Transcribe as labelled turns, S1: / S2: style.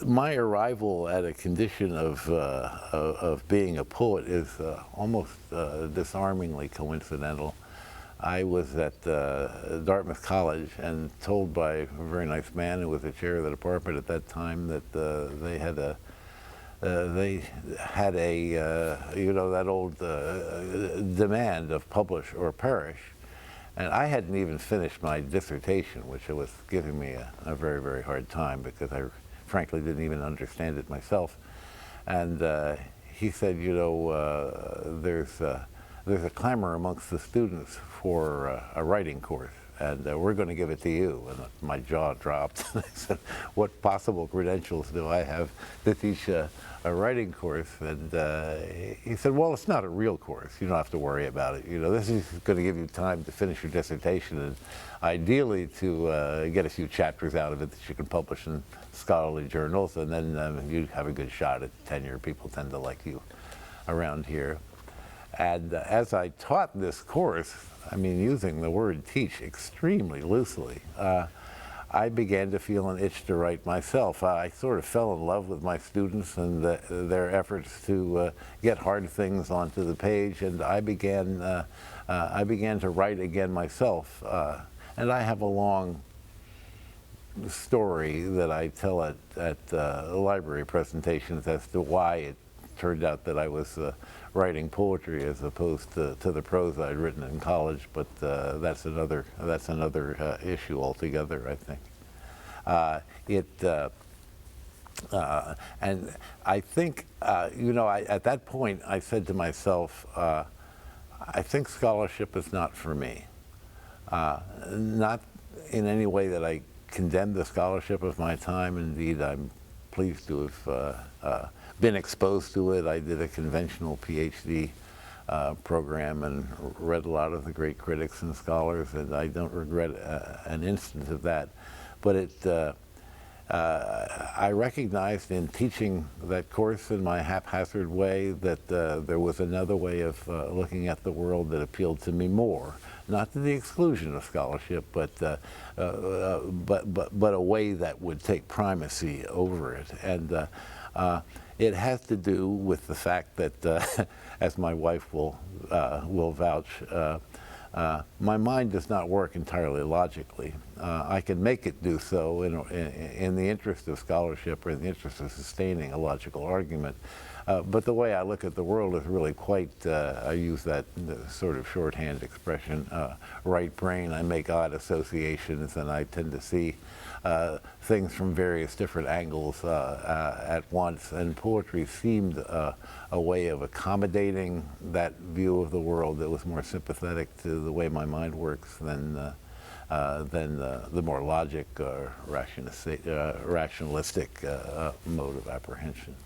S1: my arrival at a condition of being a poet is almost disarmingly coincidental. I was at Dartmouth College and told by a very nice man who was the chair of the department at that time that they had a you know, that old demand of publish or perish. And I hadn't even finished my dissertation, which was giving me a very, very hard time because I frankly didn't even understand it myself. And he said, you know, there's a clamor amongst the students for a writing course, and we're going to give it to you. And my jaw dropped. I said, what possible credentials do I have to teach a writing course? And he said, well, it's not a real course. You don't have to worry about it. You know, this is going to give you time to finish your dissertation and ideally to get a few chapters out of it that you can publish in scholarly journals, and then you have a good shot at tenure. People tend to like you around here. And as I taught this course, I mean, using the word teach extremely loosely, I began to feel an itch to write myself. I sort of fell in love with my students and their efforts to get hard things onto the page, and I began to write again myself. And I have a long story that I tell at library presentations as to why it turned out that I was writing poetry as opposed to the prose I'd written in college, but that's another issue altogether, I think. And I think, you know, at that point I said to myself, I think scholarship is not for me. Not in any way that I condemn the scholarship of my time. Indeed, I'm pleased to have been exposed to it. I did a conventional PhD program and read a lot of the great critics and scholars, and I don't regret an instant of that. But I recognized in teaching that course in my haphazard way that there was another way of looking at the world that appealed to me more. Not to the exclusion of scholarship, but a way that would take primacy over it. And it has to do with the fact that, as my wife will vouch, my mind does not work entirely logically. I can make it do so in the interest of scholarship or in the interest of sustaining a logical argument. But the way I look at the world is really quite, I use that sort of shorthand expression, right brain. I make odd associations and I tend to see things from various different angles at once. And poetry seemed a way of accommodating that view of the world that was more sympathetic to the way my mind works than the more logic or rationalistic mode of apprehension.